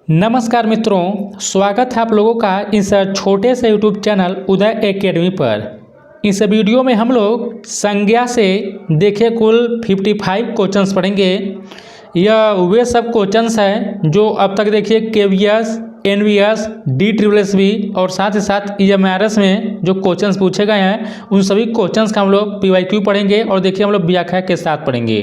नमस्कार मित्रों, स्वागत है आप लोगों का इस छोटे से यूट्यूब चैनल उदय एकेडमी पर। इस वीडियो में हम लोग संज्ञा से देखे कुल 55 क्वेश्चंस पढ़ेंगे। यह वे सब क्वेश्चंस हैं जो अब तक देखिए केवीएस, एनवीएस, DSSB और साथ ही साथ EMRS में जो क्वेश्चंस पूछे गए हैं उन सभी क्वेश्चंस का हम लोग PYQ पढ़ेंगे और देखिए हम लोग व्याख्या के साथ पढ़ेंगे।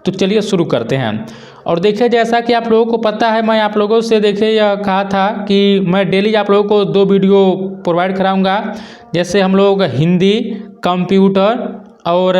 तो चलिए शुरू करते हैं। और देखिए जैसा कि आप लोगों को पता है, मैं आप लोगों से देखिए यह कहा था कि मैं डेली आप लोगों को 2 वीडियो प्रोवाइड कराऊंगा। जैसे हम लोग हिंदी, कंप्यूटर और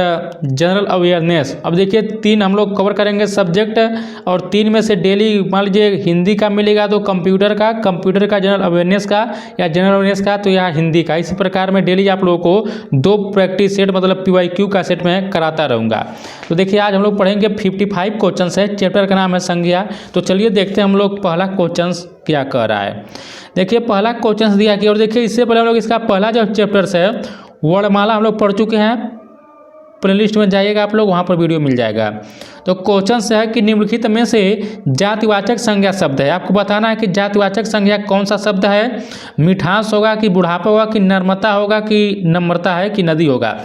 जनरल अवेयरनेस। अब देखिए 3 हम लोग कवर करेंगे सब्जेक्ट, और 3 में से डेली मान लीजिए हिंदी का मिलेगा तो कंप्यूटर का जनरल अवेयरनेस का, या जनरल अवेयरनेस का तो या हिंदी का। इसी प्रकार मैं डेली आप लोगों को 2 प्रैक्टिस सेट मतलब PYQ का सेट में कराता रहूँगा। तो देखिए आज हम लोग पढ़ेंगे 55 क्वेश्चन है। चैप्टर का नाम है संज्ञा। तो चलिए देखते हैं हम लोग पहला क्वेश्चन क्या कह रहा है। देखिए पहला क्वेश्चन दिया कि, और देखिए इससे पहले हम लोग इसका पहला जो चैप्टर है वर्णमाला हम लोग पढ़ चुके हैं। प्लेलिस्ट में जाइएगा आप लोग, वहाँ पर वीडियो मिल जाएगा। तो क्वेश्चन से है कि निम्नलिखित में से जातिवाचक संज्ञा शब्द है। आपको बताना है कि जातिवाचक संज्ञा कौन सा शब्द है। मिठास होगा कि बुढ़ापा होगा कि नर्मता होगा कि नम्रता है कि नदी होगा।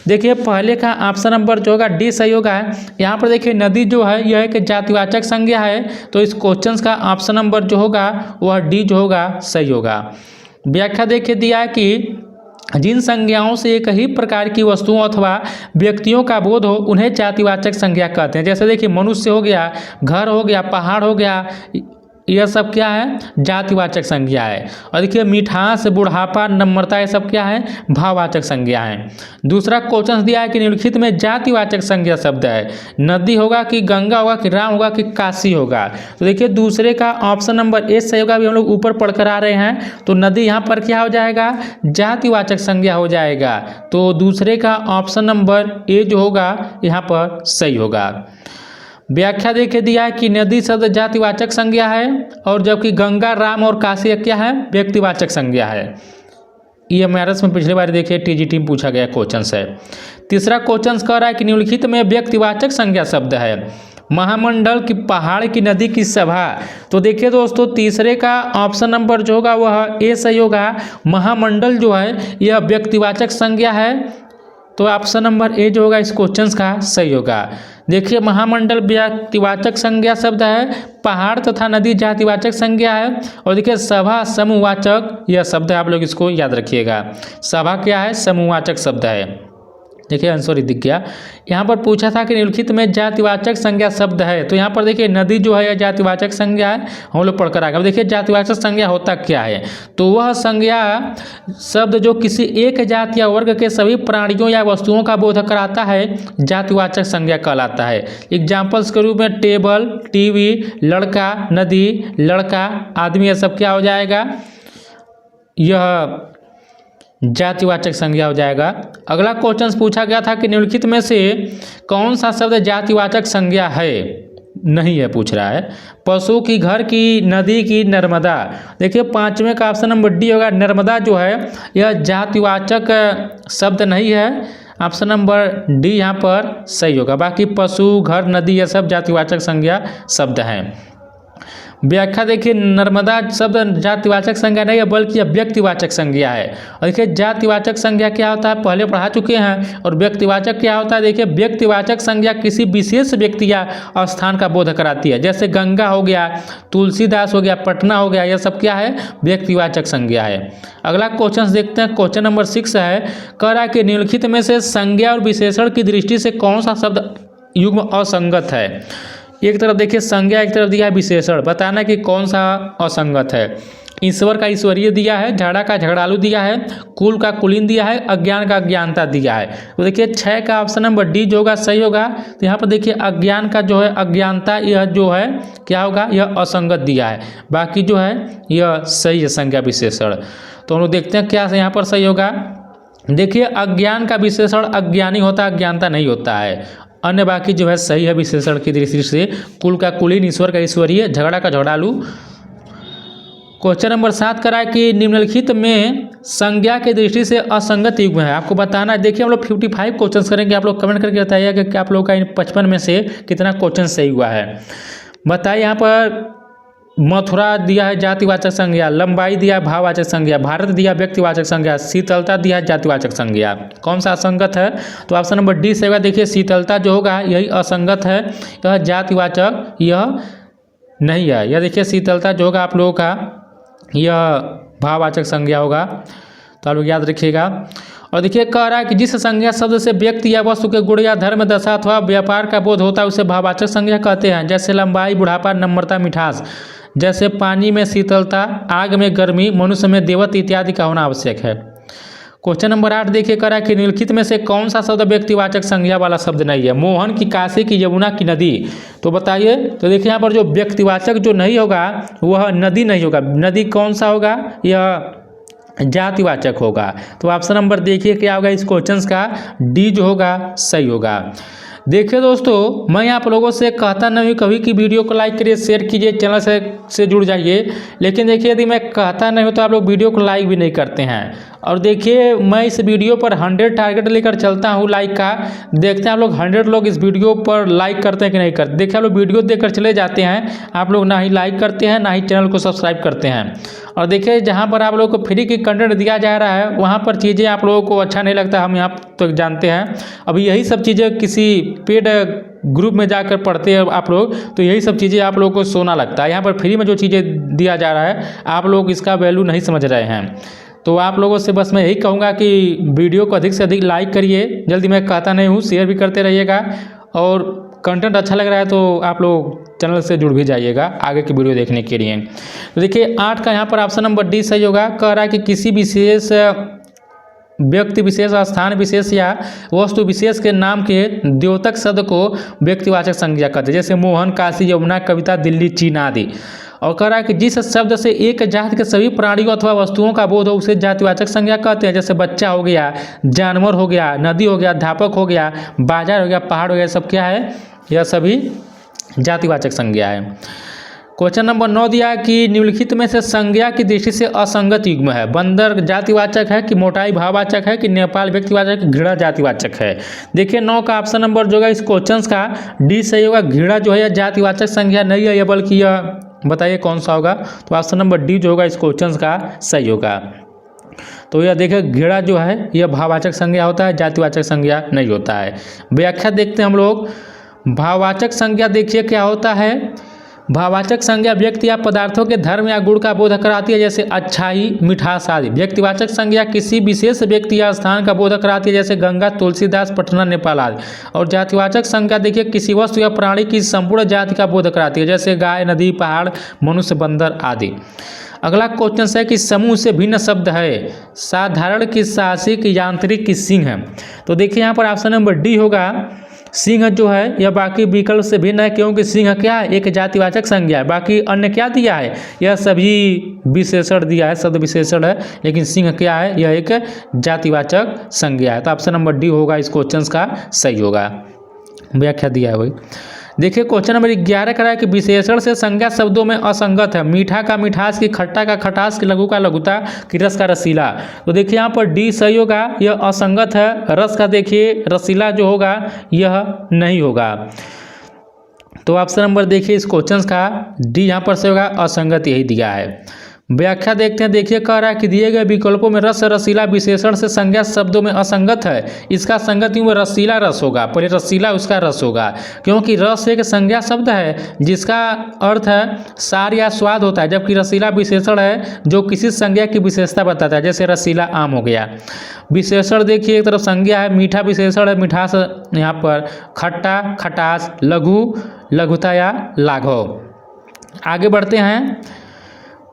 देखिए पहले का ऑप्शन नंबर जो होगा डी सही होगा। यहाँ पर देखिए नदी जो है यह एक जातिवाचक संज्ञा है, तो इस क्वेश्चन का ऑप्शन नंबर जो होगा वह डी जो होगा सही होगा। व्याख्या देखिए दिया है कि जिन संज्ञाओं से एक ही प्रकार की वस्तुओं अथवा व्यक्तियों का बोध हो उन्हें जातिवाचक संज्ञा कहते हैं। जैसे देखिए मनुष्य हो गया, घर हो गया, पहाड़ हो गया, यह सब क्या है जातिवाचक संज्ञा है। और देखिए मिठास, बुढ़ापा, नम्रता ये सब क्या है भाववाचक संज्ञा है। दूसरा क्वेश्चन दिया है कि निम्नलिखित में जातिवाचक संज्ञा शब्द है। नदी होगा कि गंगा होगा कि राम होगा कि काशी होगा। तो देखिए दूसरे का ऑप्शन नंबर ए सही होगा। अभी हम लोग ऊपर पढ़ कर आ रहे हैं, तो नदी यहाँ पर क्या हो जाएगा जातिवाचक संज्ञा हो जाएगा। तो दूसरे का ऑप्शन नंबर ए जो होगा यहाँ पर सही होगा। व्याख्या देखिए दिया है कि नदी शब्द जातिवाचक संज्ञा है, और जबकि गंगा, राम और काशी क्या है व्यक्तिवाचक संज्ञा है। EMRS में पिछली बार देखिए TGT में पूछा गया क्वेश्चन है। तीसरा क्वेश्चन कह रहा है कि निम्नलिखित में व्यक्तिवाचक संज्ञा शब्द है। महामंडल की, पहाड़ की, नदी की, सभा। तो देखिए दोस्तों तीसरे का ऑप्शन नंबर जो होगा वह ए सही होगा। महामंडल जो है यह व्यक्तिवाचक संज्ञा है, तो ऑप्शन नंबर ए जो होगा इस क्वेश्चन का सही होगा। देखिए महामंडल व्यक्तिवाचक संज्ञा शब्द है, पहाड़ तथा नदी जातिवाचक संज्ञा है, और देखिए सभा समूहवाचक यह शब्द है। आप लोग इसको याद रखिएगा, सभा क्या है समूहवाचक शब्द है। देखिए आंसर दिख गया। यहाँ पर पूछा था कि निम्नलिखित में जातिवाचक संज्ञा शब्द है, तो यहाँ पर देखिए नदी जो है यह जातिवाचक संज्ञा है, हम लोग पढ़कर आ गए। अब देखिए जातिवाचक संज्ञा होता क्या है, तो वह संज्ञा शब्द जो किसी एक जाति या वर्ग के सभी प्राणियों या वस्तुओं का बोध कराता है जातिवाचक संज्ञा कहलाता है। एग्जाम्पल्स के रूप में टेबल, TV, लड़का, नदी, लड़का, आदमी, यह सब क्या हो जाएगा यह जातिवाचक संज्ञा हो जाएगा। अगला क्वेश्चन पूछा गया था कि निम्नलिखित में से कौन सा शब्द जातिवाचक संज्ञा है, नहीं है पूछ रहा है। पशु की, घर की, नदी की, नर्मदा। देखिए 5वें का ऑप्शन नंबर डी होगा। नर्मदा जो है यह जातिवाचक शब्द नहीं है, ऑप्शन नंबर डी यहाँ पर सही होगा। बाकी पशु, घर, नदी यह सब जातिवाचक संज्ञा शब्द हैं। व्याख्या देखिए नर्मदा शब्द जातिवाचक संज्ञा नहीं है बल्कि यह व्यक्तिवाचक संज्ञा है। और देखिए जातिवाचक संज्ञा क्या होता है पहले पढ़ा चुके हैं, और व्यक्तिवाचक क्या होता है। देखिए व्यक्तिवाचक संज्ञा किसी विशेष व्यक्ति या स्थान का बोध कराती है। जैसे गंगा हो गया, तुलसीदास हो गया, पटना हो गया, यह सब क्या है व्यक्तिवाचक संज्ञा है। अगला क्वेश्चन देखते हैं, क्वेश्चन नंबर 6 है। कह रहा है कि निम्नलिखित में से संज्ञा और विशेषण की दृष्टि से कौन सा शब्द युग्म असंगत है। एक तरफ देखिए संज्ञा, एक तरफ दिया है विशेषण, बताना कि कौन सा असंगत है। ईश्वर का ईश्वरीय दिया है, झगड़ा का झगड़ालू दिया है, कुल का कुलीन दिया है, अज्ञान का अज्ञानता दिया है। तो देखिए 6 का ऑप्शन नंबर डी जो होगा सही होगा। तो यहाँ पर देखिए अज्ञान का जो है अज्ञानता यह जो है क्या होगा यह असंगत दिया है, बाकी जो है यह सही है संज्ञा विशेषण। तो हम लोग देखते हैं क्या यहाँ पर सही होगा। देखिए अज्ञान का विशेषण अज्ञानी होता है, अज्ञानता नहीं होता है। अन्य बाकी जो है सही है विशेषण की दृष्टि से। कुल का कुलीन, ईश्वर का ईश्वरीय, झगड़ा का झगड़ालू। क्वेश्चन नंबर 7 करा है कि निम्नलिखित में संज्ञा की दृष्टि से असंगत युग्म है। आपको बताना है। देखिए हम लोग 55 क्वेश्चन करेंगे, आप लोग कमेंट करके बताइएगा कि आप लोग का इन 55 में से कितना क्वेश्चन सही हुआ है। बताइए यहाँ पर मथुरा दिया है जातिवाचक संज्ञा, लंबाई दिया है भाववाचक संज्ञा, भारत दिया व्यक्तिवाचक संज्ञा, शीतलता दिया है जातिवाचक संज्ञा। कौन सा असंगत है? तो ऑप्शन नंबर डी से होगा। देखिए शीतलता जो होगा यही असंगत है, यह जातिवाचक यह नहीं है। यह देखिए शीतलता जो होगा आप लोगों का यह भाववाचक संज्ञा होगा, तो आप लोग याद रखिएगा। और देखिए कह रहा है कि जिस संज्ञा शब्द से व्यक्ति या वस्तु के गुण या धर्म, दशा अथवा व्यापार का बोध होता है उसे भाववाचक संज्ञा कहते हैं। जैसे लंबाई, बुढ़ापा, नम्रता, मिठास। जैसे पानी में शीतलता, आग में गर्मी, मनुष्य में देवत्व इत्यादि का होना आवश्यक है। क्वेश्चन नंबर 8 देखिए कह रहा है कि निम्नलिखित में से कौन सा शब्द व्यक्तिवाचक संज्ञा वाला शब्द नहीं है? मोहन की, काशी की, यमुना की, नदी। तो बताइए। तो देखिए यहाँ पर जो व्यक्तिवाचक जो नहीं होगा वह नदी नहीं होगा। नदी कौन सा होगा? यह जातिवाचक होगा। तो ऑप्शन नंबर देखिए क्या होगा इस क्वेश्चन का? डी जो होगा सही होगा। देखिए दोस्तों, मैं आप लोगों से कहता नहीं हूँ कभी कि वीडियो को लाइक करिए, शेयर कीजिए, चैनल से जुड़ जाइए, लेकिन देखिए यदि मैं कहता नहीं हूँ तो आप लोग वीडियो को लाइक भी नहीं करते हैं। और देखिए मैं इस वीडियो पर 100 टारगेट लेकर चलता हूँ लाइक का। देखते हैं आप लोग 100 लोग इस वीडियो पर लाइक करते हैं कि नहीं करते। देखिए आप लोग वीडियो देखकर चले जाते हैं, आप लोग ना ही लाइक करते हैं ना ही चैनल को सब्सक्राइब करते हैं। और देखिए जहाँ पर आप लोगों को फ्री की कंटेंट दिया जा रहा है वहाँ पर चीज़ें आप लोगों को अच्छा नहीं लगता, हम यहाँ तक जानते हैं। अब यही सब चीज़ें किसी पेड ग्रुप में जाकर पढ़ते हैं आप लोग, तो यही सब चीज़ें आप लोगों को सोना लगता है। यहाँ पर फ्री में जो चीज़ें दिया जा रहा है आप लोग इसका वैल्यू नहीं समझ रहे हैं। तो आप लोगों से बस मैं यही कहूँगा कि वीडियो को अधिक से अधिक लाइक करिए, जल्दी मैं कहता नहीं हूँ, शेयर भी करते रहिएगा। और कंटेंट अच्छा लग रहा है तो आप लोग चैनल से जुड़ भी जाइएगा आगे की वीडियो देखने के लिए। तो देखिए 8 का यहाँ पर ऑप्शन नंबर डी सही होगा। कह रहा है कि किसी विशेष व्यक्ति विशेष, स्थान विशेष या वस्तु विशेष के नाम के द्योतक शब्द को व्यक्तिवाचक संज्ञा कहते हैं। जैसे मोहन, काशी, यमुना, कविता, दिल्ली, चीन आदि। और कह रहा है कि जिस शब्द से एक जाति के सभी प्राणियों अथवा वस्तुओं का बोध हो उसे जातिवाचक संज्ञा कहते हैं। जैसे बच्चा हो गया, जानवर हो गया, नदी हो गया, अध्यापक हो गया, बाजार हो गया, पहाड़ हो गया, सब क्या है? यह सभी जातिवाचक संज्ञा है। क्वेश्चन नंबर 9 दिया है कि निम्नलिखित में से संज्ञा की दृष्टि से असंगत युग्म है। बंदर जातिवाचक है कि मोटाई भाववाचक है कि नेपाल व्यक्तिवाचक, घृणा जातिवाचक है? देखिए 9 का ऑप्शन नंबर जो है इस क्वेश्चन का डी सही होगा। घृणा जो है यह जातिवाचक संज्ञा नहीं है, यह बल्कि यह बताइए कौन सा होगा? तो ऑप्शन नंबर डी जो होगा इस क्वेश्चन का सही होगा। तो यह देखिए घृणा जो है यह भाववाचक संज्ञा होता है, जातिवाचक संज्ञा नहीं होता है। व्याख्या देखते हैं हम लोग। भाववाचक संज्ञा देखिए क्या होता है। भाववाचक संज्ञा व्यक्ति या पदार्थों के धर्म या गुण का बोध कराती है, जैसे अच्छाई, मिठास आदि। व्यक्तिवाचक संज्ञा किसी विशेष व्यक्ति या स्थान का बोध कराती है, जैसे गंगा, तुलसीदास, पटना, नेपाल आदि। और जातिवाचक संज्ञा देखिए किसी वस्तु या प्राणी की संपूर्ण जाति का बोध कराती है, जैसे गाय, नदी, पहाड़, मनुष्य, बंदर आदि। अगला क्वेश्चन है कि समूह से भिन्न शब्द है। साधारण की, साहसिक, यांत्रिक की, सिंह है। तो देखिए यहाँ पर ऑप्शन नंबर डी होगा। सिंह जो है यह बाकी विकल्प से भिन्न है, क्योंकि सिंह क्या है? एक जातिवाचक संज्ञा है। बाकी अन्य क्या दिया है? यह सभी विशेषण दिया है, शब्द विशेषण है, लेकिन सिंह क्या है? यह एक जातिवाचक संज्ञा है। तो ऑप्शन नंबर डी होगा इस क्वेश्चन का सही होगा। व्याख्या दिया है वही। देखिए क्वेश्चन नंबर 11 करा है कि विशेषण से संज्ञा शब्दों में असंगत है। मीठा का मिठास की, खट्टा का खटास की, लघु का लघुता की, रस का रसीला। तो देखिए यहाँ पर डी सही होगा, यह असंगत है। रस का देखिए रसीला जो होगा यह नहीं होगा। तो ऑप्शन नंबर देखिए इस क्वेश्चन का डी यहाँ पर सही होगा, असंगत यही दिया है। व्याख्या देखते हैं। देखिए कह रहा है कि दिए गए विकल्पों में रस, रसीला विशेषण से संज्ञा शब्दों में असंगत है। इसका संगत यूँ रसीला रस होगा, पहले रसीला उसका रस होगा, क्योंकि रस एक संज्ञा शब्द है जिसका अर्थ है सार या स्वाद होता है, जबकि रसीला विशेषण है जो किसी संज्ञा की विशेषता बताता है, जैसे रसीला आम हो गया। विशेषण देखिए एक तरफ संज्ञा है, मीठा विशेषण है, मिठास यहाँ पर, खट्टा, खटास, लघु, लघुता या लाघव। आगे बढ़ते हैं।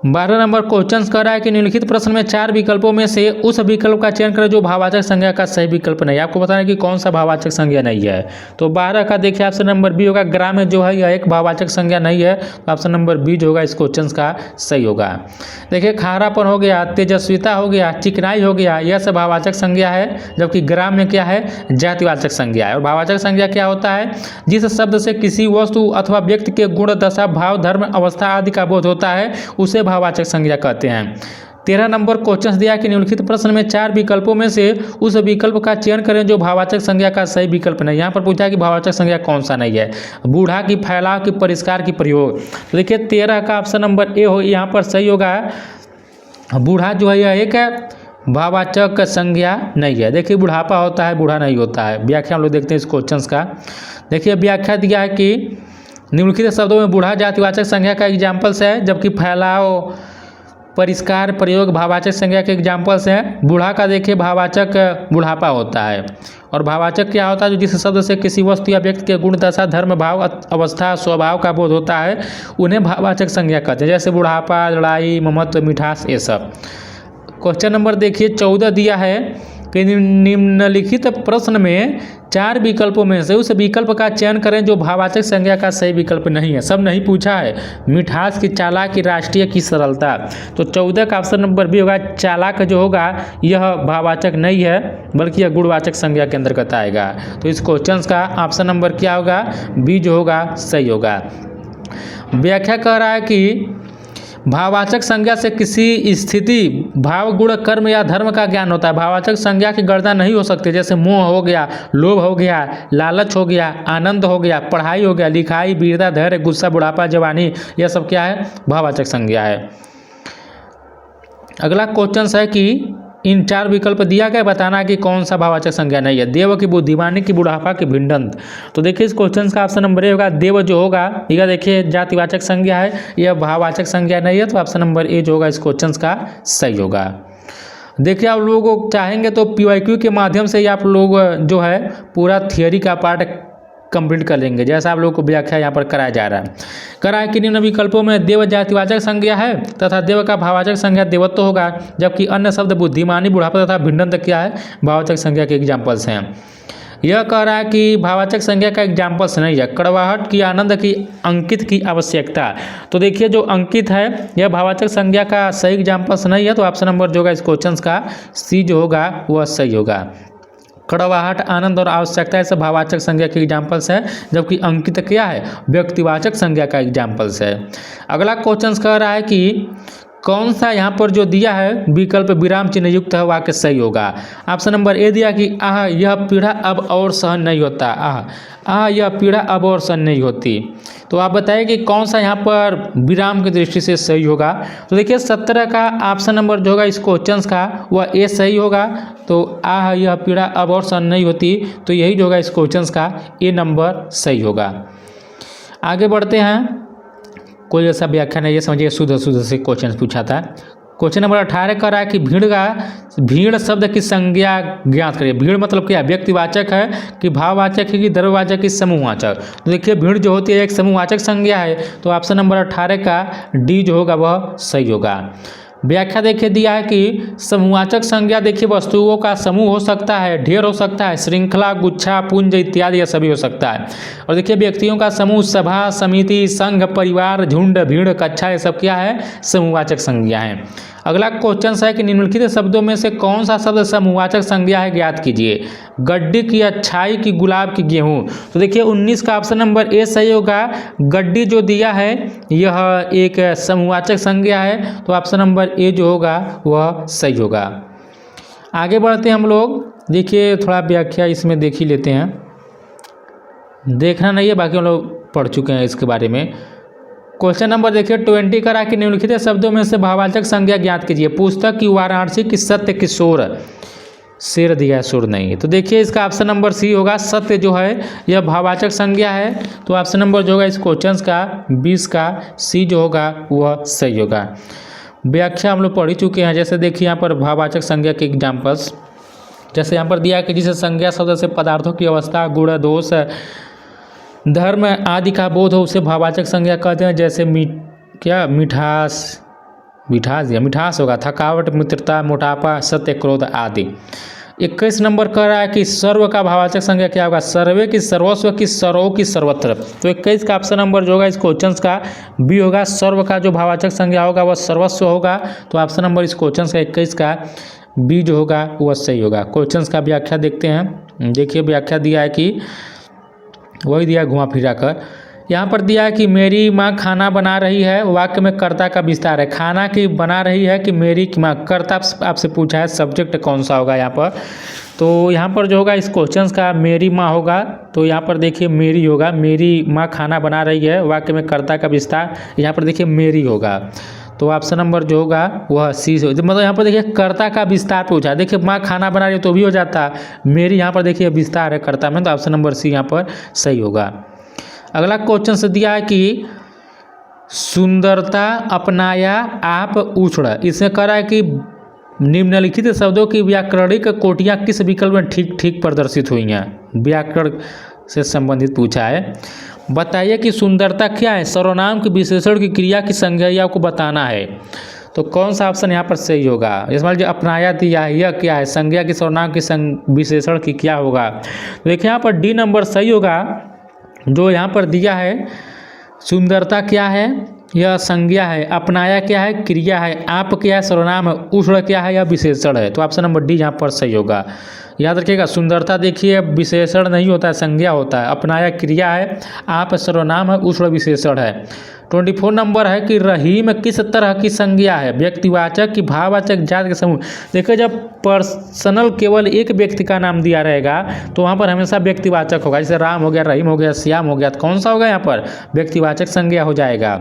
12 नंबर क्वेश्चन कर रहा है कि निम्नलिखित प्रश्न में 4 विकल्पों में से उस विकल्प का चयन करें जो भाववाचक संज्ञा का सही विकल्प नहीं है। आपको बताना है कि कौन सा भाववाचक संज्ञा नहीं है। तो 12 का देखिए ऑप्शन नंबर बी होगा। ग्राम्य जो है यह एक भाववाचक संज्ञा नहीं है, तो ऑप्शन नंबर बी जो होगा इस क्वेश्चन का सही होगा। देखिए खारापन हो गया, तेजस्विता हो गया, चिकनाई हो गया, यह सब भाववाचक संज्ञा है, जबकि ग्राम्य क्या है? जातिवाचक संज्ञा है। और भाववाचक संज्ञा क्या होता है? जिस शब्द से किसी वस्तु अथवा व्यक्ति के गुण, दशा, भाव, धर्म, अवस्था आदि का बोध होता है उसे भाववाचक संज्ञा कहते हैं। 13 नंबर क्वेश्चन दिया कि निम्नलिखित प्रश्न में 4 विकल्पों में से उस विकल्प का चयन करें जो भाववाचक संज्ञा का सही विकल्प नहीं। यहाँ पर पूछा कि भाववाचक संज्ञा कौन सा नहीं है, बूढ़ा की, फैलाव की, परिष्कार की, प्रयोग। तो देखिए 13 का ऑप्शन नंबर ए हो यहाँ पर सही होगा। बूढ़ा जो है यह एक भाववाचक संज्ञा नहीं है। देखिए बुढ़ापा होता है, बूढ़ा नहीं होता है। व्याख्या हम लोग देखते हैं इस क्वेश्चन का। देखिए व्याख्या दिया है कि निम्नलिखित शब्दों में बूढ़ा जातिवाचक संज्ञा का एग्जाम्पल्स है, जबकि फैलाव, परिष्कार, प्रयोग भाववाचक संज्ञा के एग्जाम्पल्स हैं। बूढ़ा का देखिए भाववाचक बुढ़ापा होता है, और भाववाचक क्या होता है, जो जिस शब्द से किसी वस्तु या व्यक्ति के गुण, दशा, धर्म, भाव, अवस्था, स्वभाव का बोध होता है उन्हें भाववाचक संज्ञा कहते हैं, जैसे बुढ़ापा, लड़ाई, ममत्व, मिठास, ये सब। क्वेश्चन नंबर देखिए 14 दिया है कि निम्नलिखित प्रश्न में 4 विकल्पों में से उस विकल्प का चयन करें जो भाववाचक संज्ञा का सही विकल्प नहीं है। सब नहीं पूछा है। मिठास की, चालाक की, राष्ट्रीय की, सरलता। तो 14 का ऑप्शन नंबर बी होगा। चालाक जो होगा यह भाववाचक नहीं है, बल्कि यह गुणवाचक संज्ञा के अंतर्गत आएगा। तो इस क्वेश्चन का ऑप्शन नंबर क्या होगा, बी जो होगा सही होगा। व्याख्या कह रहा है कि भाववाचक संज्ञा से किसी स्थिति, भाव, गुण, कर्म या धर्म का ज्ञान होता है। भाववाचक संज्ञा की गणना नहीं हो सकती, जैसे मोह हो गया, लोभ हो गया, लालच हो गया, आनंद हो गया, पढ़ाई हो गया, लिखाई, वीरता, धैर्य, गुस्सा, बुढ़ापा, जवानी, यह सब क्या है, भाववाचक संज्ञा है। अगला क्वेश्चन है कि इन 4 विकल्प दिया गया, बताना कि कौन सा भाववाचक संज्ञा नहीं है। देव की, बुद्धिमानी की, बुढ़ापा की, भिंडंत। तो देखिए इस क्वेश्चन का ऑप्शन नंबर ए होगा। देव जो होगा यह देखिए जातिवाचक संज्ञा है, यह भाववाचक संज्ञा नहीं है, तो ऑप्शन नंबर ए जो होगा इस क्वेश्चन का सही होगा। देखिए आप लोग चाहेंगे तो PYQ के माध्यम से ही आप लोग जो है पूरा थियोरी का पार्ट कंप्लीट कर लेंगे, जैसा आप लोगों को व्याख्या यहाँ पर कराया जा रहा है। करा है कि निम्न विकल्पों में देव जातिवाचक संज्ञा है तथा देव का भाववाचक संज्ञा देवत्व होगा, जबकि अन्य शब्द बुद्धिमानी, बुढ़ापा तथा भिंडंत क्या है, भाववाचक संज्ञा के एग्जाम्पल्स हैं। यह कह रहा है कि भाववाचक संज्ञा का एग्जाम्पल्स नहीं है। कड़वाहट की, आनंद की, अंकित की आवश्यकता। तो देखिए जो अंकित है यह भाववाचक संज्ञा का सही एग्जाम्पल्स नहीं है, तो ऑप्शन नंबर जो होगा इस क्वेश्चन का सी जो होगा वह सही होगा। कड़वाहट, आनंद और आवश्यकता ऐसे भाववाचक संज्ञा के एग्जाम्पल्स है, जबकि अंकित क्या है, व्यक्तिवाचक संज्ञा का एग्जाम्पल्स है। अगला क्वेश्चन कह रहा है कि कौन सा यहाँ पर जो दिया है विकल्प विराम चिन्ह युक्त है वाक्य सही होगा। ऑप्शन नंबर ए दिया कि आह यह पीड़ा अब और सहन नहीं होता, आह यह पीड़ा अब और सहन नहीं होती। तो आप बताइए कि कौन सा यहाँ पर विराम की दृष्टि से सही होगा। तो देखिए 17 का ऑप्शन नंबर जो होगा इस क्वेश्चन का वह ए सही होगा। तो आह यह पीड़ा अब और सहन नहीं होती, तो यही जो होगा इस क्वेश्चन का ए नंबर सही होगा। आगे बढ़ते हैं। कोई ऐसा व्याख्या नहीं है, समझिए शुद्ध से क्वेश्चन पूछा था। क्वेश्चन नंबर 18 कर रहा है कि भीड़ शब्द की संज्ञा ज्ञात करिए। भीड़ मतलब क्या है, व्यक्तिवाचक है कि भाववाचक है कि द्रव्यवाचक कि समूहवाचक। तो देखिए भीड़ जो होती है एक समूहवाचक संज्ञा है, तो ऑप्शन नंबर 18 का डी जो होगा वह सही होगा। व्याख्या देखिए दिया है कि समूहवाचक संज्ञा देखिए वस्तुओं का समूह हो सकता है, ढेर हो सकता है, श्रृंखला, गुच्छा, पुंज इत्यादि यह सभी हो सकता है। और देखिए व्यक्तियों का समूह, सभा, समिति, संघ, परिवार, झुंड, भीड़, कक्षा, ये सब क्या है, समूहवाचक संज्ञा है। अगला क्वेश्चन है कि निम्नलिखित शब्दों में से कौन सा शब्द समूहवाचक संज्ञा है, ज्ञात कीजिए। गड्डी की, अच्छाई की, गुलाब की, गेहूँ। तो देखिए 19 का ऑप्शन नंबर ए सही होगा। गड्डी जो दिया है यह एक समूहवाचक संज्ञा है, तो ऑप्शन नंबर ए जो होगा वह सही होगा। आगे बढ़ते हैं हम लोग। देखिए थोड़ा व्याख्या इसमें देख ही लेते हैं, देखना नहीं है, बाकी हम लोग पढ़ चुके हैं इसके बारे में। क्वेश्चन नंबर देखिए 20 करा कि निम्नलिखित शब्दों में से भाववाचक संज्ञा ज्ञात कीजिए। पुस्तक की, वाराणसी की, सत्य की, शोर। शेर दिया है, शोर नहीं। तो देखिए इसका ऑप्शन नंबर सी होगा। सत्य जो है यह भाववाचक संज्ञा है, तो ऑप्शन नंबर जो होगा इस क्वेश्चन का 20 का सी जो होगा वह सही होगा। व्याख्या हम लोग पढ़ ही चुके हैं। जैसे देखिए यहाँ पर भाववाचक संज्ञा के एग्जाम्पल्स, जैसे यहाँ पर दिया कि जिसे संज्ञा शब्द से पदार्थों की अवस्था, गुण, दोष, धर्म आदि का बोध हो उसे भाववाचक संज्ञा कहते हैं। जैसे मिठास होगा, थकावट, मित्रता, मोटापा, सत्य, क्रोध आदि। 21 नंबर कह रहा है कि सर्व का भाववाचक संज्ञा क्या होगा। सर्वे की, सर्वस्व की, सर्वो की, सर्वत्र। तो 21 का ऑप्शन नंबर जो होगा इस क्वेश्चन का बी होगा। सर्व का जो भाववाचक संज्ञा होगा वह सर्वस्व होगा, तो ऑप्शन नंबर इस क्वेश्चन का 21 का बी जो होगा वह सही होगा। क्वेश्चन का व्याख्या देखते हैं। देखिए व्याख्या दिया है कि वही दिया घुमा फिरा कर यहाँ पर दिया है कि मेरी माँ खाना बना रही है, वाक्य में कर्ता का विस्तार है। खाना की बना रही है कि मेरी माँ, कर्ता आपसे पूछा है, सब्जेक्ट कौन सा होगा यहाँ पर। तो यहाँ पर जो होगा इस क्वेश्चन का मेरी माँ होगा, तो यहाँ पर देखिए मेरी होगा, मेरी माँ खाना बना रही है, वाक्य में कर्ता का विस्तार, यहाँ पर देखिए मेरी होगा। तो ऑप्शन नंबर जो होगा वह सी से, मतलब यहाँ पर देखिए कर्ता का विस्तार पूछा है। देखिए माँ खाना बना रही है तो भी हो जाता, मेरी यहाँ पर देखिए विस्तार है कर्ता में, तो ऑप्शन नंबर सी यहाँ पर सही होगा। अगला क्वेश्चन से दिया है कि सुंदरता, अपनाया, आप, उछड़, इसमें कह रहा है कि निम्नलिखित शब्दों की व्याकरणिक कोटियाँ किस विकल्प में ठीक ठीक प्रदर्शित हुई हैं। व्याकरण से संबंधित पूछा है। बताइए कि सुंदरता क्या है। सर्वनाम के विशेषण की क्रिया की संज्ञा को बताना है। तो कौन सा ऑप्शन यहाँ पर सही होगा। इसमें जो अपनाया दिया है यह क्या है, संज्ञा की, सर्वनाम की, विशेषण की क्या होगा। देखिए यहाँ पर डी नंबर सही होगा। जो यहाँ पर दिया है सुंदरता क्या है, यह संज्ञा है, अपनाया क्या है, क्रिया है, आप क्या है, सर्वनाम है, उछड़ क्या है, यह विशेषण है। तो ऑप्शन नंबर डी यहाँ पर सही होगा। याद रखिएगा सुंदरता देखिए विशेषण नहीं होता है, संज्ञा होता है। अपनाया क्रिया है, आप सर्वनाम है, उछड़ विशेषण है। 24 नंबर है कि रहीम किस तरह की संज्ञा है, व्यक्तिवाचक की, भाववाचक, जाति के समूह। देखिए जब पर्सनल केवल एक व्यक्ति का नाम दिया रहेगा तो वहाँ पर हमेशा व्यक्तिवाचक होगा। जैसे राम हो गया, रहीम हो गया, श्याम हो गया, तो कौन सा होगा यहाँ पर व्यक्तिवाचक संज्ञा हो जाएगा।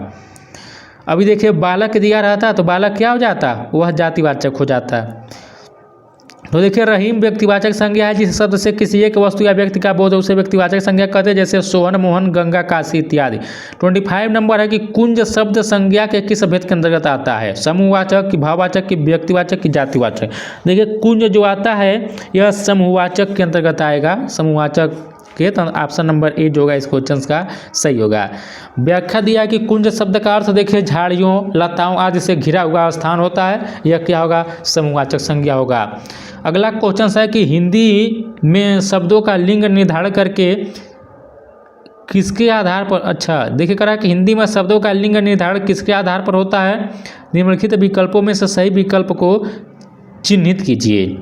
अभी देखिए बालक दिया रहता तो बालक क्या हो जाता, वह जातिवाचक हो जाता। तो देखिए रहीम व्यक्तिवाचक संज्ञा है, जिस शब्द से किसी एक वस्तु या व्यक्ति का बोध है उसे व्यक्तिवाचक संज्ञा कहते हैं, जैसे सोहन, मोहन, गंगा, काशी इत्यादि। 25 नंबर है कि कुंज शब्द संज्ञा के किस भेद के अंतर्गत आता है, समूहवाचक की, भाववाचक की, व्यक्तिवाचक की, जातिवाचक। देखिए कुंज जो आता है यह समूहवाचक के अंतर्गत आएगा, समूहवाचक के, तो ऑप्शन नंबर ए जो होगा इस क्वेश्चन का सही होगा। व्याख्या दिया कि कुंज शब्द का अर्थ देखिए झाड़ियों, लताओं आदि से घिरा हुआ स्थान होता है, यह क्या होगा, समूहवाचक संज्ञा होगा। अगला क्वेश्चन है कि हिंदी में शब्दों का लिंग निर्धारण करके किसके आधार पर, अच्छा देखिए करा कि हिंदी में शब्दों का लिंग निर्धारण किसके आधार पर होता है। निम्नलिखित विकल्पों में से सही विकल्प को चिन्हित कीजिए।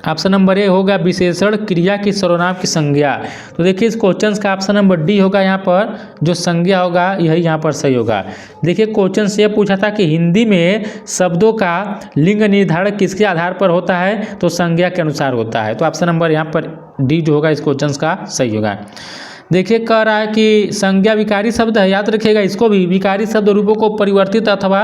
ऑप्शन नंबर ए होगा विशेषण, क्रिया की, सर्वनाम की, संज्ञा। तो देखिए इस क्वेश्चन का ऑप्शन नंबर डी होगा, यहाँ पर जो संज्ञा होगा यही यहाँ पर सही होगा। देखिए क्वेश्चन से पूछा था कि हिंदी में शब्दों का लिंग निर्धारण किसके आधार पर होता है, तो संज्ञा के अनुसार होता है। तो ऑप्शन नंबर यहाँ पर डी जो होगा इस क्वेश्चन का सही होगा। देखिए कह रहा है कि संज्ञा विकारी शब्द है, याद रखिएगा इसको भी। विकारी शब्द रूपों को परिवर्तित अथवा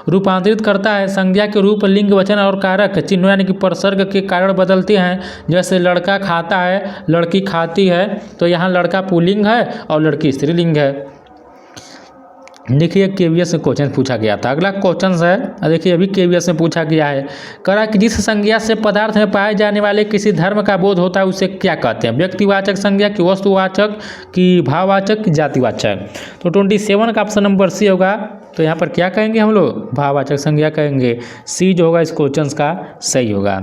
रूपांतरित करता है। संज्ञा के रूप लिंग, वचन और कारक चिन्ह यानी कि प्रसर्ग के कारण बदलते हैं। जैसे लड़का खाता है, लड़की खाती है, तो यहाँ लड़का पुल्लिंग है और लड़की स्त्रीलिंग है। देखिए केवीएस में क्वेश्चन पूछा गया था। अगला क्वेश्चन है, देखिए अभी केवीएस में पूछा गया है, करा कि जिस संज्ञा से पदार्थ में पाए जाने वाले किसी धर्म का बोध होता है उसे क्या कहते हैं, व्यक्तिवाचक संज्ञा की, वस्तुवाचक की, भाववाचक की, जातिवाचक। तो 27 का ऑप्शन नंबर सी होगा। तो यहाँ पर क्या कहेंगे हम लोग, भाववाचक संज्ञा कहेंगे। सी जो होगा इस क्वेश्चन का सही होगा।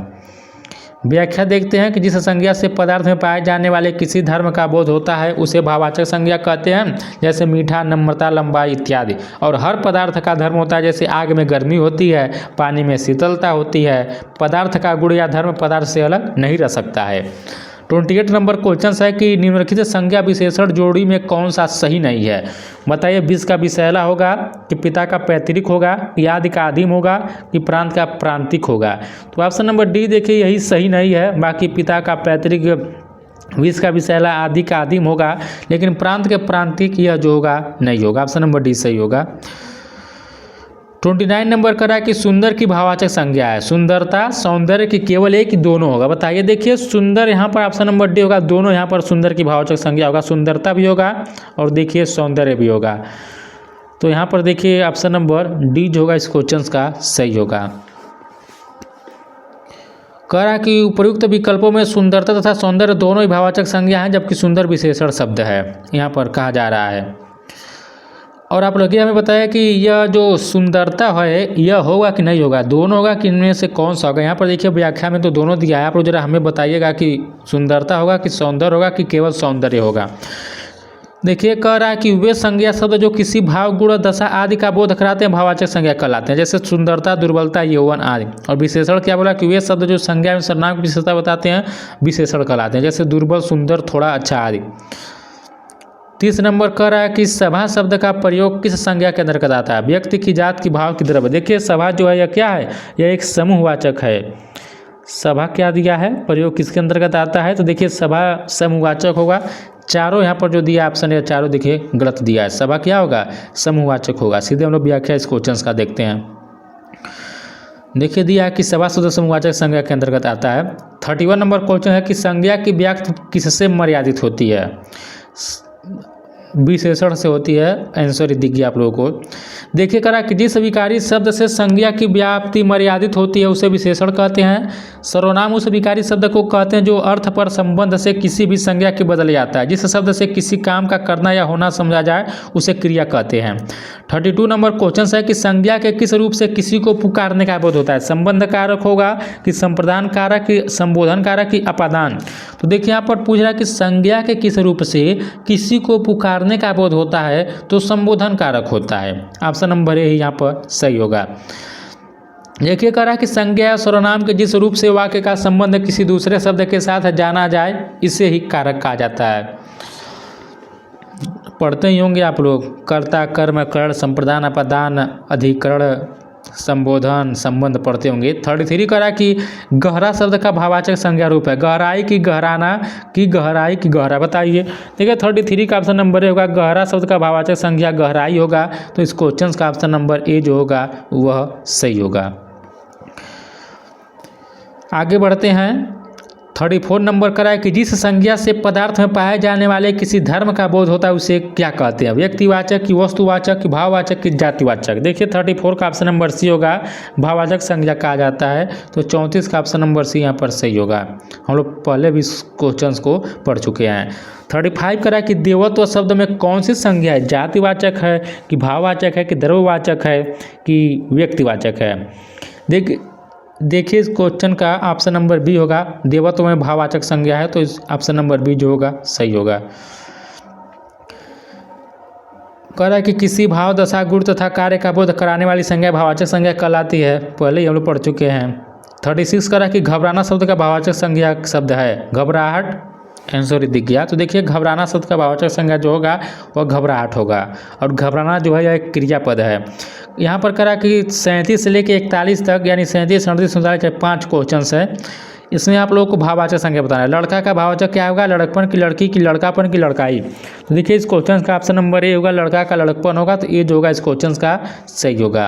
व्याख्या देखते हैं कि जिस संज्ञा से पदार्थ में पाए जाने वाले किसी धर्म का बोध होता है उसे भाववाचक संज्ञा कहते हैं, जैसे मीठा, नम्रता, लंबाई इत्यादि। और हर पदार्थ का धर्म होता है, जैसे आग में गर्मी होती है, पानी में शीतलता होती है। पदार्थ का गुण या धर्म पदार्थ से अलग नहीं रह सकता है। 28 नंबर क्वेश्चन है कि निम्नलिखित संज्ञा विशेषण जोड़ी में कौन सा सही नहीं है। बताइए, विष का विषैला होगा कि पिता का पैतृक होगा, कि आदि का आदिम होगा, कि प्रांत का प्रांतिक होगा। तो ऑप्शन नंबर डी देखिए यही सही नहीं है। बाकी पिता का पैतृक, विष का विषैला आदि का आदिम होगा, लेकिन प्रांत के प्रांतिक यह जो होगा नहीं होगा। ऑप्शन नंबर डी सही होगा। 29 नंबर करा कि सुंदर की भाववाचक संज्ञा है। सुंदरता, सौंदर्य की, केवल एक, दोनों होगा। बताइए, देखिए सुंदर यहाँ पर ऑप्शन नंबर डी होगा, दोनों यहाँ पर सुंदर की भाववाचक संज्ञा होगा। सुंदरता भी होगा और देखिए सौंदर्य भी होगा। तो यहाँ पर देखिए ऑप्शन नंबर डी जो होगा इस क्वेश्चन का सही होगा। कह रहा कि उपयुक्त विकल्पों में सुंदरता तथा सौंदर्य दोनों ही भाववाचक संज्ञा हैं, जबकि सुंदर विशेषण शब्द है यहाँ पर कहा जा रहा है। और आप लोग ये हमें बताया कि यह जो सुंदरता है यह होगा कि नहीं होगा, दोनों होगा कि इनमें से कौन सा होगा। यहाँ पर देखिए व्याख्या में तो दोनों दिया है, आप लोग जरा हमें बताइएगा कि सुंदरता होगा कि सौंदर्य होगा कि केवल सौंदर्य होगा। देखिए कह रहा है कि वे संज्ञा शब्द जो किसी भाव, गुण, दशा आदि का बोध कराते हैं भाववाचक संज्ञा कहलाते हैं, जैसे सुंदरता, दुर्बलता, यौवन आदि। और विशेषण क्या बोला कि वे शब्द जो संज्ञा में सर्वनाम की विशेषता बताते हैं विशेषण कहलाते हैं, जैसे दुर्बल, सुंदर, थोड़ा, अच्छा आदि। 30 नंबर कह रहा है कि सभा शब्द का प्रयोग किस संज्ञा के अंतर्गत आता है? व्यक्ति की, जात की, भाव की, द्रव्य। देखिए सभा जो है यह क्या है? यह एक समूहवाचक है। सभा क्या दिया है? प्रयोग किसके अंतर्गत आता है? तो देखिए सभा समूहवाचक होगा। चारों यहाँ पर जो दिया ऑप्शन है चारों देखिए गलत दिया है। सभा क्या होगा? समूहवाचक होगा। सीधे हम लोग व्याख्या इस क्वेश्चन का देखते हैं। देखिए दिया है कि सभा शब्द समूहवाचक संज्ञा के अंतर्गत आता है। 31 नंबर क्वेश्चन है कि संज्ञा की व्याख्या किससे मर्यादित होती है? विशेषण से होती है। आंसर दिख गया आप लोगों को। देखिए करा कि जिस विकारी शब्द से संज्ञा की व्याप्ति मर्यादित होती है उसे विशेषण कहते हैं। सर्वनाम उस विकारी शब्द को कहते हैं जो अर्थ पर संबंध से किसी भी संज्ञा के बदल जाता है। जिस शब्द से किसी काम का करना या होना समझा जाए उसे क्रिया कहते हैं। 32 नंबर क्वेश्चन है कि संज्ञा के किस रूप से किसी को पुकारने का बोध होता है? संबंध कारक होगा कि संप्रदान कारक कि संबोधन कारक कि अपादान? तो देखिए यहाँ पर पूछ रहा है कि संज्ञा के किस रूप से किसी को पुकारने का बोध होता है, तो संबोधन कारक होता है। ऑप्शन नंबर ए यहाँ पर सही होगा। देखिए कह रहा है कि संज्ञा या सर्वनाम के जिस रूप से वाक्य का संबंध किसी दूसरे शब्द के साथ जाना जाए इसे ही कारक कहा जाता है। पढ़ते ही होंगे आप लोग, कर्ता, कर्म, करण, संप्रदान, अपादान, अधिकरण, संबोधन, संबंध पढ़ते होंगे। 33 करा कि गहरा शब्द का भाववाचक संज्ञा रूप है। गहराई की गहराना की गहराई की गहरा, बताइए। देखिए 33 का ऑप्शन नंबर ए होगा। गहरा शब्द का भाववाचक संज्ञा गहराई होगा। तो इस क्वेश्चन का ऑप्शन नंबर ए जो होगा वह सही होगा। आगे बढ़ते हैं। 34 नंबर करा है कि जिस संज्ञा से पदार्थ में पाए जाने वाले किसी धर्म का बोध होता है उसे क्या कहते हैं? व्यक्तिवाचक की, वस्तुवाचक की, भाववाचक की, जातिवाचक? देखिए 34 का ऑप्शन नंबर सी होगा। भाववाचक संज्ञा कहा जाता है। तो 34 का ऑप्शन नंबर सी यहाँ पर सही होगा। हम लोग पहले भी इस क्वेश्चन को पढ़ चुके हैं। 35 करा कि देवत्व शब्द में कौन सी संज्ञा है? जातिवाचक है कि भाववाचक है कि द्रव्यवाचक है कि व्यक्तिवाचक है? देखिए इस क्वेश्चन का ऑप्शन नंबर बी होगा। देवत्व में भाववाचक संज्ञा है। तो इस ऑप्शन नंबर बी जो होगा सही होगा। कह रहा है कि किसी भाव, दशा, गुण तथा कार्य का बोध कराने वाली संज्ञा भाववाचक संज्ञा कहलाती है। पहले ही हम लोग पढ़ चुके हैं। 36 कह रहा है कि घबराना शब्द का भाववाचक संज्ञा शब्द है घबराहट। आंसर दिख गया। तो देखिए घबराना शब्द का भाववाचक संज्ञा जो होगा वह घबराहट होगा। और घबराना जो है यह एक क्रियापद है। यहाँ पर करा कि 37 से लेकर 41 तक यानी 37, 38, 39 5 क्वेश्चन है। इसमें आप लोगों को भाववाचक संज्ञा बताना है। लड़का का भाववाचक क्या होगा? लड़कपन की, लड़की की, लड़कापन की, लड़काई। तो देखिए इस क्वेश्चन का ऑप्शन नंबर ए होगा। लड़का का लड़कपन होगा। तो ये जो होगा इस क्वेश्चन का सही होगा।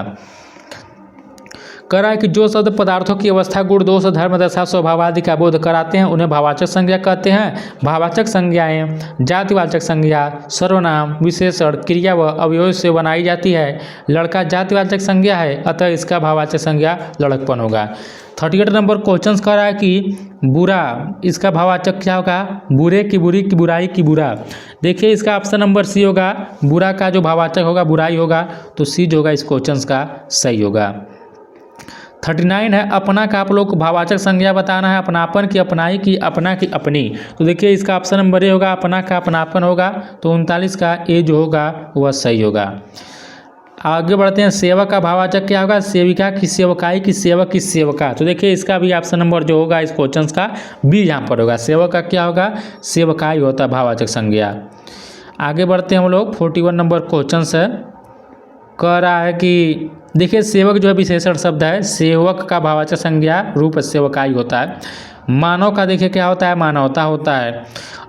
कह रहा है कि जो शब्द पदार्थों की अवस्था, गुण, दोष, धर्म, दशा, स्वभाव आदि का बोध कराते हैं उन्हें भाववाचक संज्ञा कहते हैं। भाववाचक संज्ञाएं जातिवाचक संज्ञा सर्वनाम, विशेषण, क्रिया व अवयव से बनाई जाती है। लड़का जातिवाचक संज्ञा है, अतः इसका भाववाचक संज्ञा लड़कपन होगा। 38 नंबर क्वेश्चन कह रहा है कि बुरा, इसका भाववाचक क्या होगा? बुरे की, बुरी की, बुराई की, बुरा। देखिए इसका ऑप्शन नंबर सी होगा। बुरा का जो भाववाचक होगा बुराई होगा। तो सी जो होगा इस क्वेश्चन का सही होगा। 39 है अपना का आप लोग को भाववाचक संज्ञा बताना है। अपनापन की, अपनाई की, अपना की, अपनी। तो देखिए इसका ऑप्शन नंबर ए होगा। अपना का अपनापन होगा। तो 39 का ए जो होगा वह सही होगा। आगे बढ़ते हैं। सेवक का भाववाचक क्या होगा? सेविका की, सेवकाई की, सेवक की, सेवका। तो देखिए इसका भी ऑप्शन नंबर जो होगा इस क्वेश्चन का बी यहाँ पर होगा। सेवक का क्या होगा? सेवकाई होता है भाववाचक संज्ञा। आगे बढ़ते हैं हम लोग। 41 नंबर क्वेश्चन है। कह रहा है कि देखिए सेवक जो है विशेषण शब्द है। सेवक का भाववाचक संज्ञा रूप सेवकाई होता है। मानव का देखिए क्या होता है? मानवता होता है।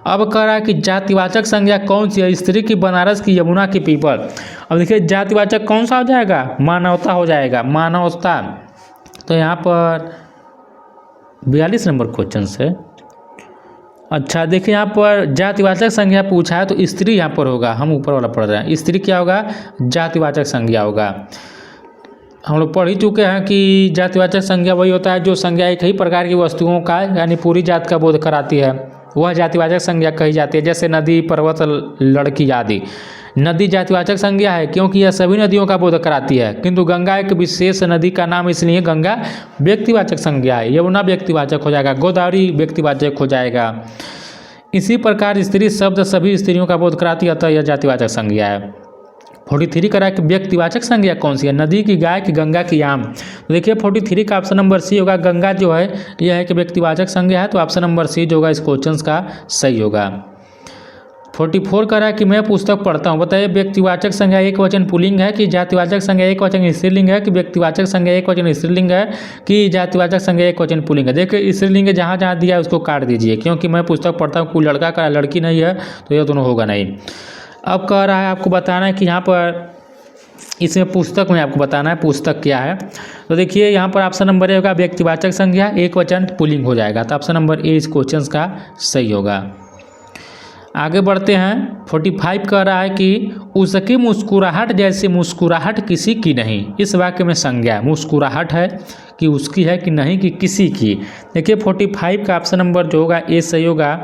अब कह रहा है कि जातिवाचक संज्ञा कौन सी है? स्त्री की, बनारस की, यमुना की, पीपल। अब देखिए जातिवाचक कौन सा हो जाएगा? मानवता हो जाएगा। मानवता। तो यहाँ पर 42 नंबर क्वेश्चन है। अच्छा देखिए यहाँ पर जातिवाचक संज्ञा पूछा है तो स्त्री यहाँ पर होगा। हम ऊपर वाला पढ़ रहे हैं। स्त्री क्या होगा? जातिवाचक संज्ञा होगा। हम लोग पढ़ ही चुके हैं कि जातिवाचक संज्ञा वही होता है जो संज्ञा एक ही प्रकार की वस्तुओं का यानी पूरी जात का बोध कराती है, वह जातिवाचक संज्ञा कही जाती है। जैसे नदी, पर्वत, लड़की आदि। नदी जातिवाचक संज्ञा है क्योंकि यह सभी नदियों का बोध कराती है, किंतु गंगा एक विशेष नदी का नाम इसलिए गंगा व्यक्तिवाचक संज्ञा है। यमुना व्यक्तिवाचक हो जाएगा। गोदावरी व्यक्तिवाचक हो जाएगा। इसी प्रकार स्त्री शब्द सभी स्त्रियों का बोध कराती है, अतः यह जातिवाचक संज्ञा है। 43 करा कि व्यक्तिवाचक संज्ञा कौन सी है? नदी की, गाय की, गंगा की, आम। तो देखिए 43 का ऑप्शन नंबर सी होगा। गंगा जो है यह है कि व्यक्तिवाचक संज्ञा है। तो ऑप्शन नंबर सी जो होगा इस क्वेश्चन का सही होगा। 44 कह रहा है कि मैं पुस्तक पढ़ता हूँ। बताइए व्यक्तिवाचक संज्ञा एक वचन पुल्लिंग है कि जातिवाचक संज्ञा एक वचन स्त्रीलिंग है कि व्यक्तिवाचक संज्ञा एक वचन स्त्रीलिंग है कि जातिवाचक संज्ञा एक वचन पुल्लिंग है। देखिए स्त्रीलिंग जहाँ जहाँ दिया है उसको काट दीजिए, क्योंकि मैं पुस्तक पढ़ता हूँ कोई लड़का का लड़की नहीं है, तो यह दोनों होगा नहीं। अब कह रहा है आपको बताना है कि यहाँ पर इसमें पुस्तक में आपको बताना है पुस्तक क्या है। तो देखिए यहाँ पर ऑप्शन नंबर ए होगा व्यक्तिवाचक संज्ञा एक वचन पुल्लिंग हो जाएगा, तो ऑप्शन नंबर ए इस क्वेश्चन का सही होगा। आगे बढ़ते हैं। 45 कह रहा है कि उसकी मुस्कुराहट जैसी मुस्कुराहट किसी की नहीं। इस वाक्य में संज्ञा मुस्कुराहट है कि उसकी है कि नहीं कि किसी की। देखिए 45 का ऑप्शन नंबर जो होगा ए सही होगा।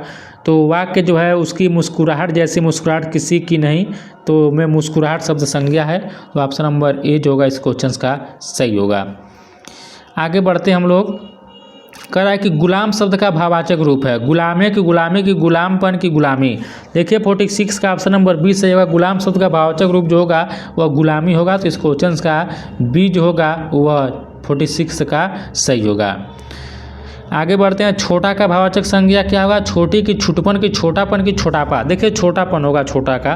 तो वाक्य जो है उसकी मुस्कुराहट जैसी मुस्कुराहट किसी की नहीं, तो मैं मुस्कुराहट शब्द संज्ञा है, तो ऑप्शन नंबर ए जो होगा इस क्वेश्चन का सही होगा। आगे बढ़ते हैं हम लोग। कह रहा है कि गुलाम शब्द का भाववाचक रूप है। गुलामे की गुलामी की गुलामपन की गुलामी। देखिए 46 का ऑप्शन नंबर बी सही होगा। गुलाम शब्द का भाववाचक रूप जो होगा वह गुलामी होगा, तो इस क्वेश्चन का बी जो होगा वह 46 का सही होगा। आगे बढ़ते हैं। छोटा का भाववाचक संज्ञा क्या होगा? छोटी की छुटपन की छोटापन की छोटापा। देखिए छोटापन होगा छोटा का,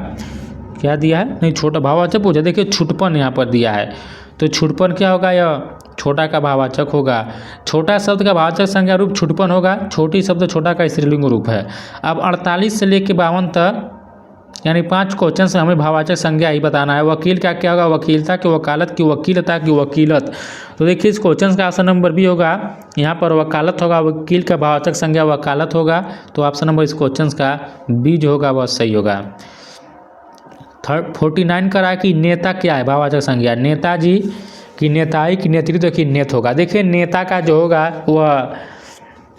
क्या दिया है नहीं छोटा भाववाचक पूछा, देखिए छुटपन यहाँ पर दिया है, तो छुटपन क्या होगा? यह छोटा का भाववाचक होगा। छोटा शब्द का भाववाचक संज्ञा रूप छुटपन होगा। छोटी शब्द छोटा का स्त्रीलिंग रूप है। अब 48 से लेकर 52 तक यानी 5 क्वेश्चन से हमें भाववाचक संज्ञा ही बताना है। वकील का क्या होगा? वकीलता की वकालत की वकीलता की वकीलत। तो देखिए इस क्वेश्चन का ऑप्शन नंबर बी होगा। यहाँ पर वकालत होगा, वकील का भाववाचक संज्ञा वकालत होगा, तो ऑप्शन नंबर इस क्वेश्चन का बी जो होगा वह सही होगा। 49 करा कि नेता क्या है? भाववाचक संज्ञा नेताजी की नेताई की नेतृत्व की नेत होगा। देखिए नेता का जो होगा वह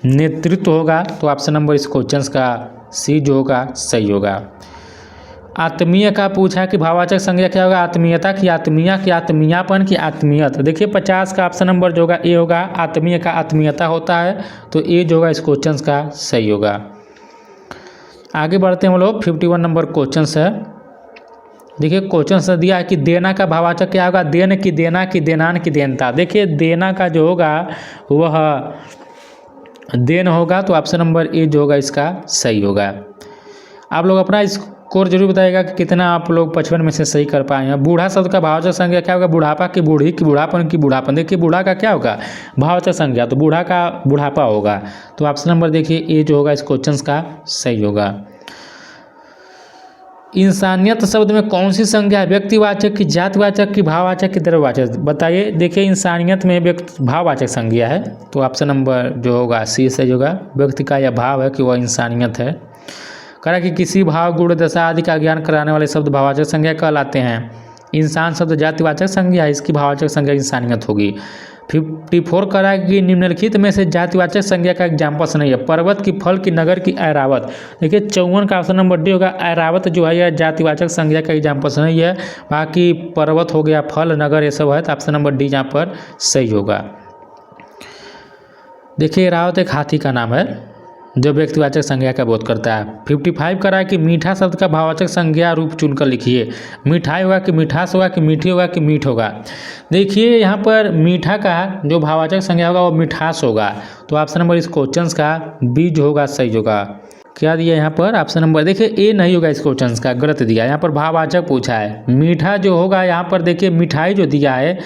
नेतृत्व होगा, तो ऑप्शन नंबर इस क्वेश्चन का सी जो होगा सही होगा। आत्मीय का पूछा कि भाववाचक संज्ञा क्या होगा? आत्मीयता की आत्मीय की आत्मीयापन की आत्मीयत। देखिए 50 का ऑप्शन नंबर जो होगा ए होगा। आत्मीय का आत्मीयता होता है, तो ए जो होगा इस क्वेश्चन का सही होगा। आगे बढ़ते हैं हम लोग। 51 नंबर क्वेश्चन है। देखिए क्वेश्चन से दिया है कि देना का भाववाचक क्या होगा? देन की देना की देनान की देनता। देखिए देना का जो होगा वह देन होगा, तो ऑप्शन नंबर ए जो होगा इसका सही होगा। आप लोग अपना स्कोर जरूर बताइएगा कि कितना आप लोग 55 में से सही कर पाए हैं। बूढ़ा शब्द का भाववाचक संज्ञा क्या होगा? बुढ़ापा की बूढ़ी की बूढ़ापन की बूढ़ापन। देखिए बूढ़ा का क्या होगा? भाववाचक संज्ञा, तो बूढ़ा का बुढ़ापा होगा, तो ऑप्शन नंबर देखिए ए जो होगा इस क्वेश्चन का सही होगा। इंसानियत शब्द में कौन सी संज्ञा है? व्यक्तिवाचक की जातिवाचक की भाववाचक की द्रव्यवाचक? बताइए। देखिए इंसानियत में भाववाचक संज्ञा है, तो ऑप्शन नंबर जो होगा सी सही होगा। व्यक्ति का यह भाव है कि वह इंसानियत है। करा कि किसी भाव गुण दशा आदि का ज्ञान कराने वाले शब्द भाववाचक संज्ञा कहलाते हैं। इंसान शब्द जातिवाचक संज्ञा है, इसकी भाववाचक संज्ञा इंसानियत होगी। 54 करा कि निम्नलिखित में से जातिवाचक संज्ञा का एग्जाम्पल्स नहीं है। पर्वत की, फल की, नगर की, ऐरावत। देखिए 54 का ऑप्शन नंबर डी होगा। ऐरावत जो है यह जातिवाचक संज्ञा का एग्जाम्पल्स नहीं है। बाकी पर्वत हो गया, फल, नगर ये सब है, तो ऑप्शन नंबर डी यहाँ पर सही होगा। देखिए ऐरावत एक हाथी का नाम है जो व्यक्तिवाचक संज्ञा का बोध करता है। 55 करा कि मीठा शब्द का भाववाचक संज्ञा रूप चुनकर लिखिए। मिठाई होगा कि मिठास होगा कि मीठी होगा कि मीठ होगा? देखिए यहाँ पर मीठा का जो भाववाचक संज्ञा होगा वो मिठास होगा, तो ऑप्शन नंबर इस क्वेश्चन का बी जो होगा सही होगा। क्या दिया यहाँ पर? ऑप्शन नंबर देखिए ए नहीं होगा इस क्वेश्चन का, गलत दिया। यहाँ पर भाववाचक पूछा है। मीठा जो होगा यहाँ पर देखिए मिठाई जो दिया है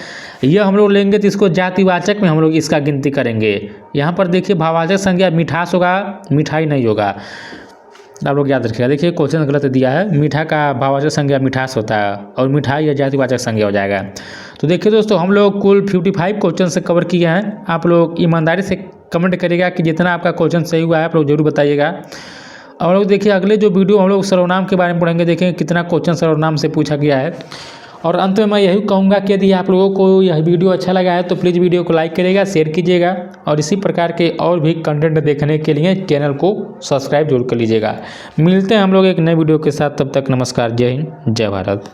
यह हम लोग लेंगे तो इसको जातिवाचक में हम लोग इसका गिनती करेंगे। यहाँ पर देखिए भाववाचक संज्ञा मिठास होगा, मिठाई नहीं होगा। आप लोग याद रखिएगा। देखिए क्वेश्चन गलत दिया है। मीठा का भाववाचक संज्ञा मिठास होता है और मिठाई या जातिवाचक संज्ञा हो जाएगा। तो देखिए दोस्तों हम लोग कुल 55 क्वेश्चन से कवर किए हैं। आप लोग ईमानदारी से कमेंट करिएगा कि जितना आपका क्वेश्चन सही हुआ है आप लोग जरूर बताइएगा। और लोग देखिए अगले जो वीडियो हम लोग सर्वनाम के बारे में पढ़ेंगे, देखेंगे कितना क्वेश्चन सर्वनाम से पूछा गया है। और अंत में मैं यही कहूँगा कि यदि आप लोगों को यह वीडियो अच्छा लगा है तो प्लीज़ वीडियो को लाइक करिएगा, शेयर कीजिएगा और इसी प्रकार के और भी कंटेंट देखने के लिए चैनल को सब्सक्राइब जरूर कर लीजिएगा। मिलते हैं हम लोग एक नए वीडियो के साथ, तब तक नमस्कार, जय हिंद, जय भारत।